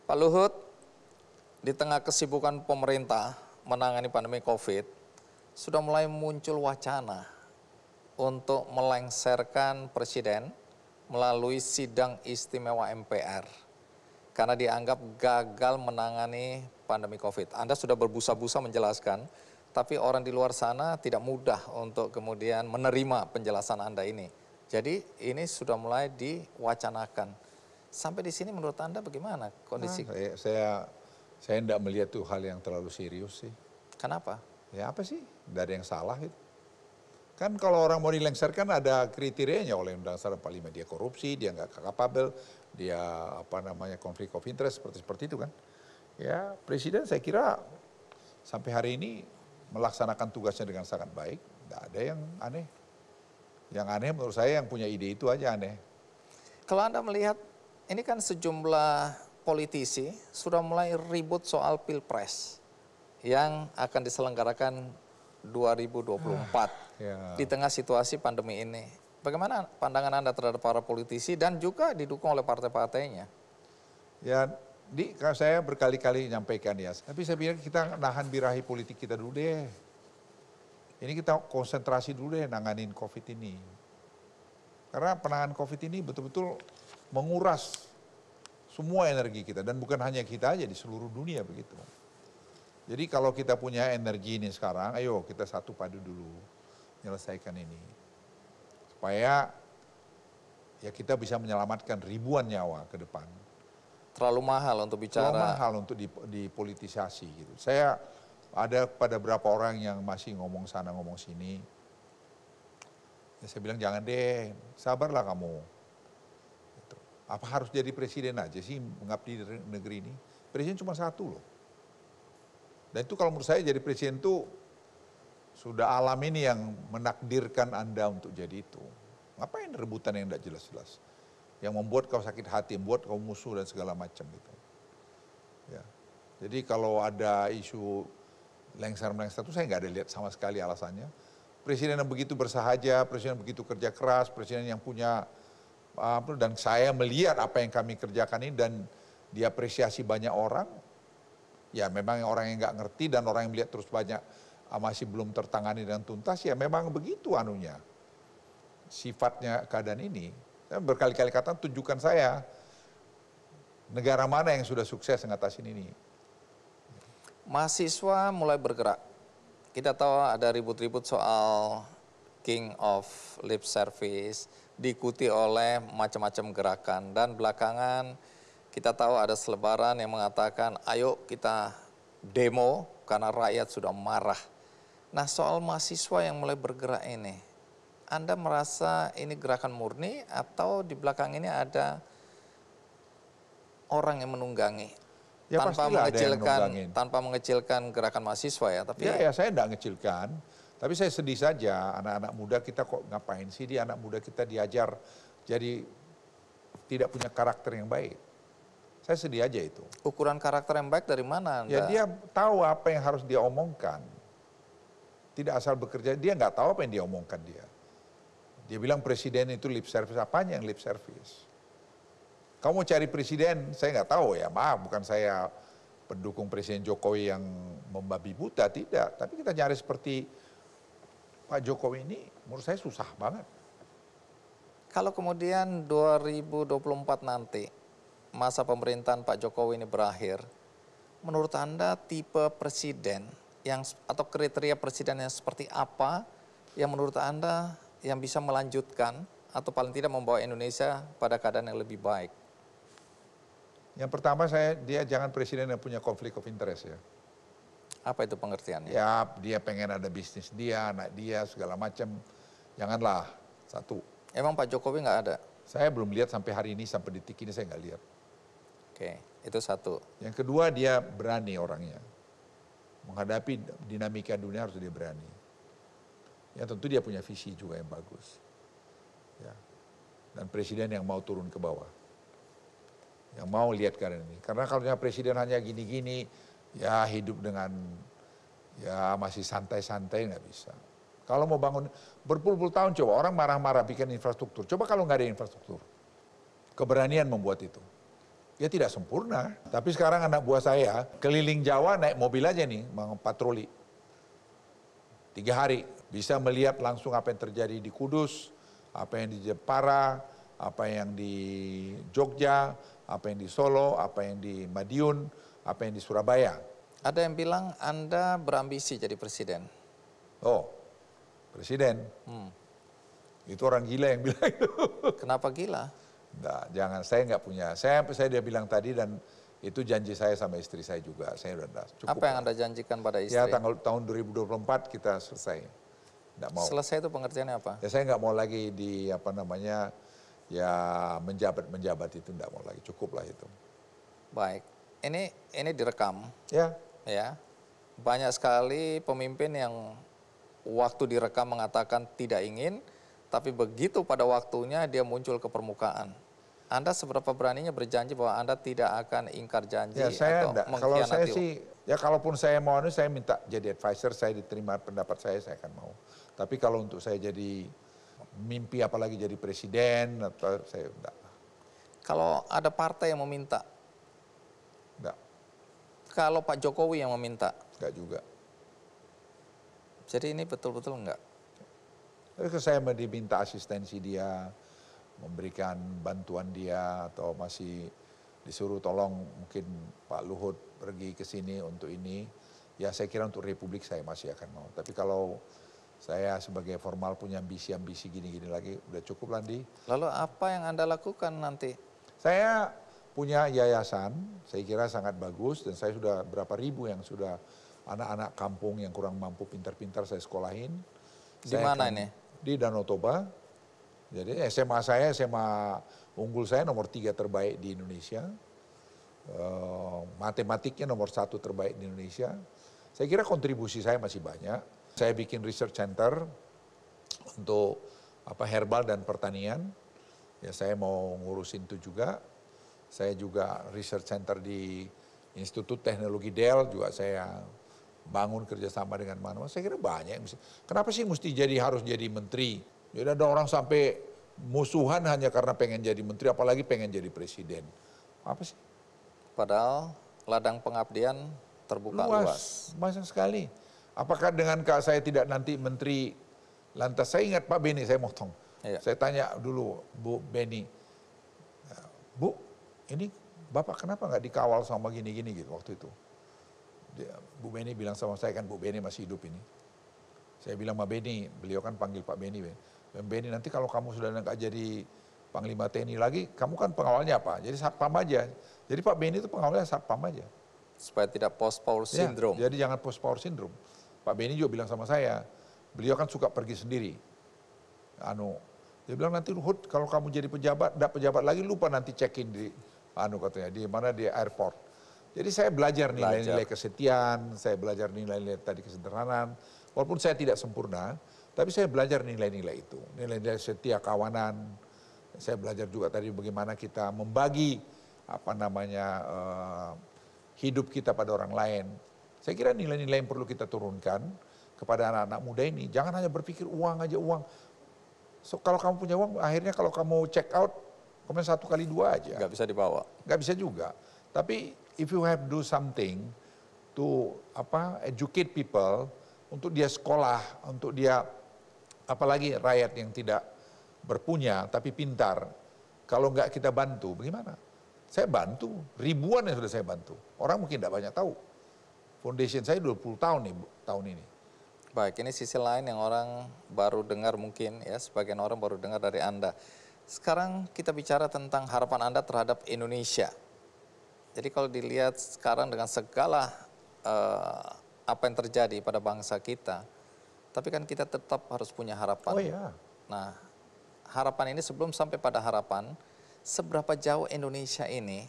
Pak Luhut, di tengah kesibukan pemerintah menangani pandemi COVID, sudah mulai muncul wacana untuk melengsarkan Presiden melalui sidang istimewa MPR. Karena dianggap gagal menangani pandemi COVID. Anda sudah berbusa-busa menjelaskan, tapi orang di luar sana tidak mudah untuk kemudian menerima penjelasan Anda ini. Jadi ini sudah mulai diwacanakan. Sampai di sini menurut Anda bagaimana kondisi? Saya tidak melihat itu hal yang terlalu serius sih. Kenapa? Ya apa sih? Tidak ada yang salah itu. Kan kalau orang mau dilengsarkan ada kriterianya oleh Undang-Undang 45. Dia korupsi, dia nggak kapabel, dia konflik of interest seperti itu kan. Ya Presiden saya kira sampai hari ini melaksanakan tugasnya dengan sangat baik. Tidak ada yang aneh. Yang aneh menurut saya yang punya ide itu aja aneh. Kalau Anda melihat, ini kan sejumlah politisi sudah mulai ribut soal Pilpres yang akan diselenggarakan 2024 di tengah situasi pandemi ini. Bagaimana pandangan Anda terhadap para politisi dan juga didukung oleh partai-partainya? Ya, saya berkali-kali nyampaikan ya, tapi saya bilang kita nahan birahi politik kita dulu deh. Ini kita konsentrasi dulu deh nanganin COVID ini. Karena penanganan COVID ini betul-betul menguras semua energi kita. Dan bukan hanya kita aja, di seluruh dunia begitu. Jadi kalau kita punya energi ini sekarang, ayo kita satu padu dulu menyelesaikan ini. Supaya ya kita bisa menyelamatkan ribuan nyawa ke depan. Terlalu mahal untuk bicara. Terlalu mahal untuk dipolitisasi gitu. Saya ada pada beberapa orang yang masih ngomong sana ngomong sini. Ya saya bilang jangan deh, sabarlah kamu. Gitu. Apa harus jadi presiden aja sih mengabdi di negeri ini? Presiden cuma satu loh. Dan itu kalau menurut saya jadi presiden itu sudah alam ini yang menakdirkan Anda untuk jadi itu. Ngapain rebutan yang tidak jelas-jelas? Yang membuat kau sakit hati, membuat kau musuh dan segala macam gitu. Ya. Jadi kalau ada isu lengser-lengser itu saya nggak ada lihat sama sekali alasannya. Presiden yang begitu bersahaja, presiden yang begitu kerja keras, presiden yang punya, dan saya melihat apa yang kami kerjakan ini dan diapresiasi banyak orang, ya memang orang yang nggak ngerti dan orang yang melihat terus banyak masih belum tertangani dengan tuntas, ya memang begitu anunya. Sifatnya keadaan ini, saya berkali-kali kata tunjukkan saya negara mana yang sudah sukses ngatasin ini. Mahasiswa mulai bergerak. Kita tahu ada ribut-ribut soal King of Lip Service, diikuti oleh macam-macam gerakan. Dan belakangan kita tahu ada selebaran yang mengatakan, ayo kita demo karena rakyat sudah marah. Nah soal mahasiswa yang mulai bergerak ini, Anda merasa ini gerakan murni atau di belakang ini ada orang yang menunggangi? Ya, tanpa mengecilkan gerakan mahasiswa ya, tapi ya saya tidak mengecilkan, tapi saya sedih saja anak-anak muda kita kok ngapain sih anak muda kita diajar jadi tidak punya karakter yang baik. Saya sedih aja itu. Ukuran karakter yang baik dari mana Anda? Ya dia tahu apa yang harus dia omongkan. Tidak asal bekerja, dia nggak tahu apa yang dia omongkan dia. Dia bilang presiden itu lip service, apanya yang lip service? Kamu cari presiden, saya nggak tahu ya, maaf bukan saya pendukung Presiden Jokowi yang membabi buta, tidak. Tapi kita nyari seperti Pak Jokowi ini, menurut saya susah banget. Kalau kemudian 2024 nanti, masa pemerintahan Pak Jokowi ini berakhir, menurut Anda tipe presiden atau kriteria presiden yang seperti apa yang menurut Anda yang bisa melanjutkan atau paling tidak membawa Indonesia pada keadaan yang lebih baik? Yang pertama dia jangan presiden yang punya konflik of interest ya. Apa itu pengertiannya? Ya dia pengen ada bisnis dia, anak dia segala macam. Janganlah, satu. Emang Pak Jokowi nggak ada? Saya belum lihat sampai hari ini, sampai detik ini saya nggak lihat. Oke, itu satu. Yang kedua dia berani orangnya. Menghadapi dinamika dunia harus dia berani. Ya tentu dia punya visi juga yang bagus. Ya. Dan presiden yang mau turun ke bawah. Yang mau lihat keadaan ini. Karena kalau presiden hanya gini-gini, ya hidup dengan ya masih santai-santai nggak bisa. Kalau mau bangun berpuluh-puluh tahun coba orang marah-marah bikin infrastruktur. Coba kalau nggak ada infrastruktur, keberanian membuat itu. Ya tidak sempurna. Tapi sekarang anak buah saya keliling Jawa naik mobil aja nih, patroli. 3 hari bisa melihat langsung apa yang terjadi di Kudus, apa yang di Jepara, apa yang di Jogja, apa yang di Solo, apa yang di Madiun, apa yang di Surabaya. Ada yang bilang Anda berambisi jadi presiden. Oh, presiden. Itu orang gila yang bilang itu. Kenapa gila? Nggak, jangan, saya nggak punya. Saya dia bilang tadi dan itu janji saya sama istri saya juga. Saya udah cukup. Apa yang Anda janjikan pada istri? Ya tahun 2024 kita selesai. Nggak mau. Selesai itu pengertiannya apa? Ya saya nggak mau lagi di ya menjabat itu nggak mau lagi. Cukup lah itu. Baik, ini direkam. Ya. Ya, banyak sekali pemimpin yang waktu direkam mengatakan tidak ingin, tapi begitu pada waktunya dia muncul ke permukaan. Anda seberapa beraninya berjanji bahwa Anda tidak akan ingkar janji Ya saya atau enggak. Kalau mengkhianati? saya sih, ya kalaupun saya mau, saya minta jadi advisor, saya diterima pendapat saya akan mau. Tapi kalau untuk saya jadi mimpi apalagi jadi presiden, atau saya enggak. Kalau ada partai yang meminta, Enggak, kalau Pak Jokowi yang meminta, enggak juga. jadi ini betul-betul enggak? Tapi kalau saya diminta asistensi dia, memberikan bantuan dia, atau masih disuruh tolong mungkin Pak Luhut pergi ke sini untuk ini, ya saya kira untuk Republik saya masih akan mau. Tapi kalau saya sebagai formal punya ambisi-ambisi gini-gini lagi, udah cukup lah di. Lalu apa yang Anda lakukan nanti? Saya punya yayasan, saya kira sangat bagus, dan saya sudah berapa ribu yang sudah anak-anak kampung yang kurang mampu pintar-pintar saya sekolahin. Di mana ini? Di Danau Toba. Jadi SMA saya, SMA unggul saya nomor 3 terbaik di Indonesia. Matematiknya nomor 1 terbaik di Indonesia. Saya kira kontribusi saya masih banyak. Saya bikin research center untuk herbal dan pertanian. Ya saya mau ngurusin itu juga. Saya juga research center di Institut Teknologi Dell juga saya bangun kerjasama dengan mana. Saya kira banyak. Kenapa sih harus jadi menteri? Jadi ada orang sampai musuhan hanya karena pengen jadi menteri, apalagi pengen jadi presiden. Apa sih? Padahal ladang pengabdian terbuka luas. Banyak sekali. Apakah dengan saya tidak nanti menteri, lantas saya ingat Pak Beni, saya motong. Iya. Saya tanya dulu Bu Beni, Bu, ini Bapak kenapa nggak dikawal sama gini-gini gitu waktu itu? Bu Beni bilang sama saya, kan Bu Beni masih hidup ini. Saya bilang sama Beni, beliau kan panggil Pak Beni. Beni, nanti kalau kamu sudah nggak jadi Panglima TNI lagi, kamu kan pengawalnya apa? Jadi satpam aja. Jadi Pak Beni itu pengawalnya satpam aja. Supaya tidak post-power syndrome. Ya, jadi jangan post-power syndrome. Pak Beni juga bilang sama saya, beliau kan suka pergi sendiri. Dia bilang nanti Luhut kalau kamu jadi pejabat, enggak pejabat lagi, lupa nanti check-in di katanya di mana di airport. Jadi saya belajar nilai-nilai kesetiaan, saya belajar nilai-nilai tadi kesederhanaan. Walaupun saya tidak sempurna, tapi saya belajar nilai-nilai itu, nilai-nilai setia kawanan. Saya belajar juga tadi bagaimana kita membagi hidup kita pada orang lain. Saya kira nilai-nilai yang perlu kita turunkan kepada anak-anak muda ini. Jangan hanya berpikir uang aja uang. So, kalau kamu punya uang, akhirnya kalau kamu check out, cuma 1 kali 2 aja. Nggak bisa dibawa. Nggak bisa juga. Tapi if you have do something to educate people, untuk dia sekolah, untuk dia apalagi rakyat yang tidak berpunya tapi pintar, kalau nggak kita bantu, bagaimana? Saya bantu, ribuan yang sudah saya bantu. Orang mungkin tidak banyak tahu. Foundation saya 20 tahun nih tahun ini. Baik, ini sisi lain yang orang baru dengar mungkin ya, sebagian orang baru dengar dari Anda. Sekarang kita bicara tentang harapan Anda terhadap Indonesia. Jadi kalau dilihat sekarang dengan segala apa yang terjadi pada bangsa kita, tapi kan kita tetap harus punya harapan. Oh ya. Nah, harapan ini sebelum sampai pada harapan, seberapa jauh Indonesia ini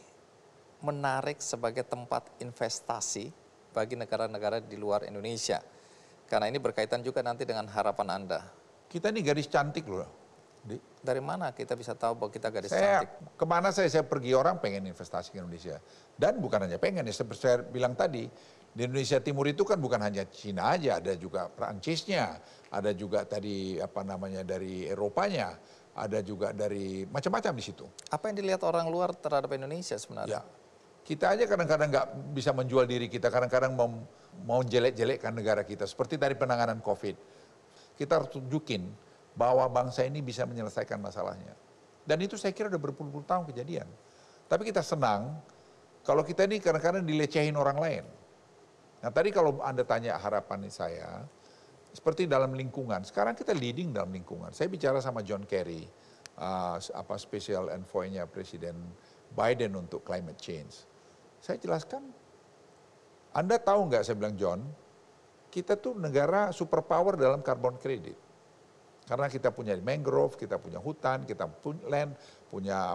menarik sebagai tempat investasi bagi negara-negara di luar Indonesia? Karena ini berkaitan juga nanti dengan harapan Anda. Kita ini gadis cantik loh. Dari mana kita bisa tahu bahwa kita gadis Saya cantik? kemana saya pergi orang pengen investasi ke Indonesia. Dan bukan hanya pengen, ya seperti saya bilang tadi, di Indonesia Timur itu kan bukan hanya Cina aja, ada juga Perancisnya, ada juga tadi dari Eropanya, ada juga dari macam-macam di situ. Apa yang dilihat orang luar terhadap Indonesia sebenarnya? Ya, kita aja kadang-kadang nggak bisa menjual diri kita, kadang-kadang mau jelek-jelekkan negara kita. Seperti dari penanganan COVID, kita harus tunjukin bahwa bangsa ini bisa menyelesaikan masalahnya. Dan itu saya kira udah berpuluh-puluh tahun kejadian. Tapi kita senang kalau kita ini kadang-kadang dilecehin orang lain. Nah tadi kalau Anda tanya harapan saya, seperti dalam lingkungan, sekarang kita leading dalam lingkungan. Saya bicara sama John Kerry, special envoy-nya Presiden Biden untuk climate change. Saya jelaskan, Anda tahu nggak, saya bilang John, kita tuh negara superpower dalam carbon credit. Karena kita punya mangrove, kita punya hutan, kita punya land, punya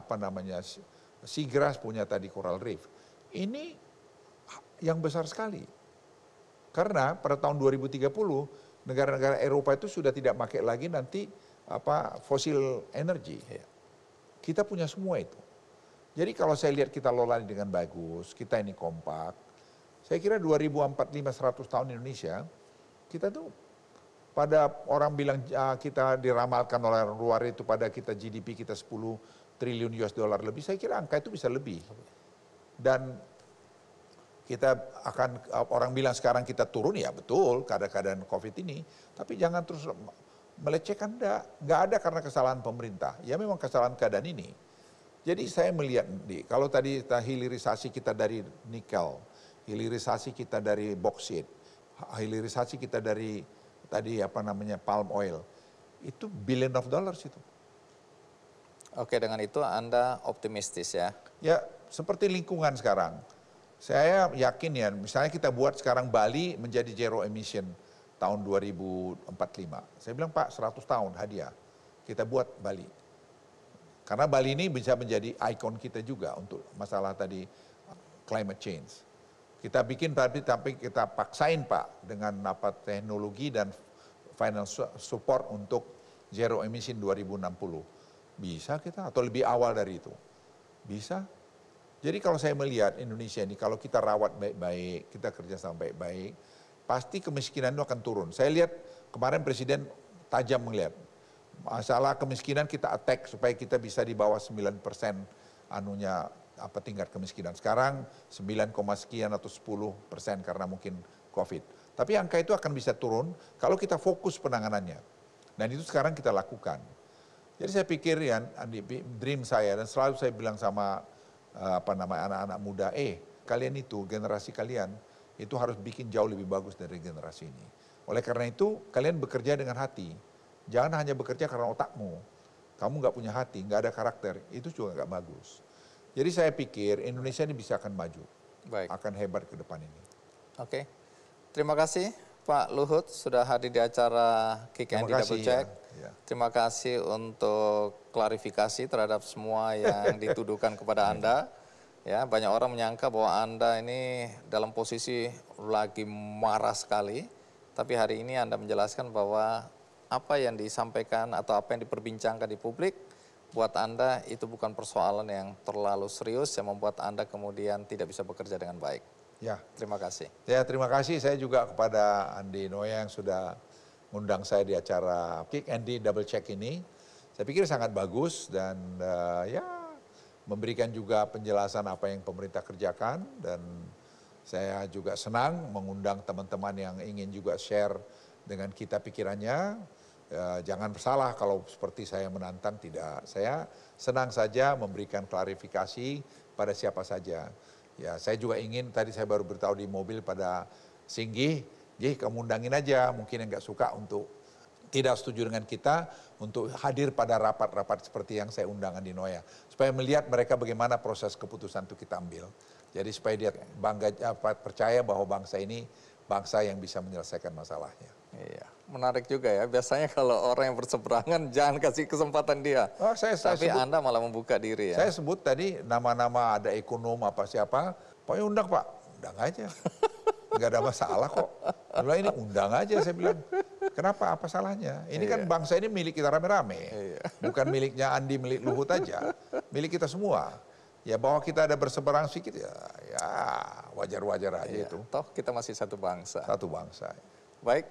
seagrass, punya tadi coral reef. Ini yang besar sekali. Karena pada tahun 2030, negara-negara Eropa itu sudah tidak pakai lagi nanti fosil energi. Kita punya semua itu. Jadi kalau saya lihat kita lola dengan bagus, kita ini kompak, saya kira 2045 100 tahun Indonesia, kita tuh pada orang bilang kita diramalkan oleh orang luar itu pada kita GDP kita 10 triliun US dollar lebih, saya kira angka itu bisa lebih. Dan kita akan, orang bilang sekarang kita turun, ya betul keadaan COVID ini, tapi jangan terus melecehkan, nggak ada karena kesalahan pemerintah, ya memang kesalahan keadaan ini. Jadi saya melihat, kalau tadi hilirisasi kita dari nikel, hilirisasi kita dari boksit, hilirisasi kita dari tadi palm oil, itu billion of dollars itu. Oke, dengan itu Anda optimistis ya? Ya, seperti lingkungan sekarang. Saya yakin ya, misalnya kita buat sekarang Bali menjadi zero emission tahun 2045. Saya bilang Pak 100 tahun hadiah, kita buat Bali. Karena Bali ini bisa menjadi ikon kita juga untuk masalah tadi climate change. Kita bikin tapi kita paksain Pak dengan teknologi dan financial support untuk zero emission 2060. Bisa kita atau lebih awal dari itu? Bisa. Jadi kalau saya melihat Indonesia ini, kalau kita rawat baik-baik, kita kerja sama baik-baik, pasti kemiskinan itu akan turun. Saya lihat kemarin Presiden tajam melihat. Masalah kemiskinan kita attack supaya kita bisa di bawah 9% tingkat kemiskinan. Sekarang 9, sekian atau 10% karena mungkin COVID. Tapi angka itu akan bisa turun kalau kita fokus penanganannya. Dan itu sekarang kita lakukan. Jadi saya pikir ya, dream saya, dan selalu saya bilang sama anak-anak muda, kalian itu, generasi kalian, itu harus bikin jauh lebih bagus dari generasi ini. Oleh karena itu, kalian bekerja dengan hati. Jangan hanya bekerja karena otakmu. Kamu nggak punya hati, nggak ada karakter, itu juga nggak bagus. Jadi saya pikir Indonesia ini bisa akan maju, akan hebat ke depan ini. Oke, terima kasih Pak Luhut sudah hadir di acara Kick Andy Double Check. Ya. Terima kasih untuk klarifikasi terhadap semua yang dituduhkan kepada Anda. Ya, banyak orang menyangka bahwa Anda ini dalam posisi lagi marah sekali, tapi hari ini Anda menjelaskan bahwa apa yang disampaikan atau apa yang diperbincangkan di publik buat Anda itu bukan persoalan yang terlalu serius yang membuat Anda kemudian tidak bisa bekerja dengan baik. Ya, terima kasih. Ya, terima kasih saya juga kepada Andi Noya yang sudah mengundang saya di acara Kick Andy Double Check ini. Saya pikir sangat bagus dan memberikan juga penjelasan apa yang pemerintah kerjakan, dan saya juga senang mengundang teman-teman yang ingin juga share dengan kita pikirannya. Jangan salah kalau seperti saya menantang, tidak. Saya senang saja memberikan klarifikasi pada siapa saja. Ya, saya juga ingin, tadi saya baru beritahu di mobil pada Singgih, kamu undangin aja mungkin yang nggak suka untuk tidak setuju dengan kita untuk hadir pada rapat-rapat seperti yang saya undang di Noya, supaya melihat mereka bagaimana proses keputusan itu kita ambil. Jadi supaya dia bangga, percaya bahwa bangsa ini bangsa yang bisa menyelesaikan masalahnya. Iya, menarik juga ya. Biasanya kalau orang yang berseberangan jangan kasih kesempatan dia. Tapi sebut, Anda malah membuka diri ya. Saya sebut tadi nama-nama ada ekonom apa siapa, pokoknya undang Pak, undang aja. Nggak ada masalah kok. Lalu ini undang aja, saya bilang. Kenapa? Apa salahnya? Ini kan bangsa ini milik kita rame-rame. Bukan miliknya Andi, milik Luhut aja. Milik kita semua. Ya bahwa kita ada berseberang sedikit ya wajar-wajar aja itu. Toh kita masih satu bangsa. Satu bangsa. Baik,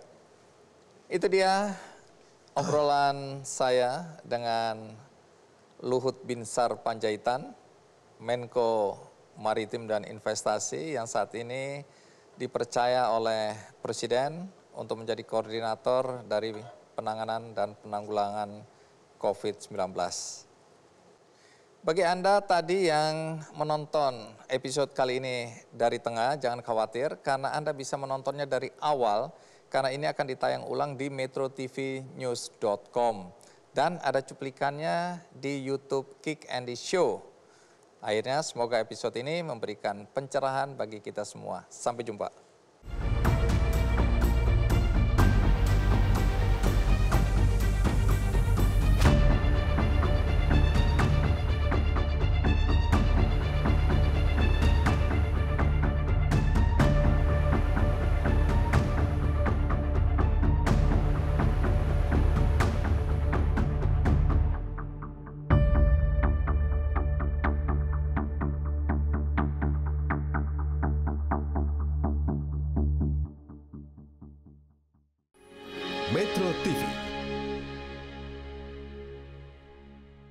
itu dia obrolan saya dengan Luhut Binsar Panjaitan, Menko Maritim dan Investasi yang saat ini dipercaya oleh Presiden untuk menjadi koordinator dari penanganan dan penanggulangan COVID-19. Bagi Anda tadi yang menonton episode kali ini dari tengah, jangan khawatir karena Anda bisa menontonnya dari awal karena ini akan ditayang ulang di metrotvnews.com dan ada cuplikannya di YouTube Kick Andy Show. Akhirnya semoga episode ini memberikan pencerahan bagi kita semua. Sampai jumpa. Metro TV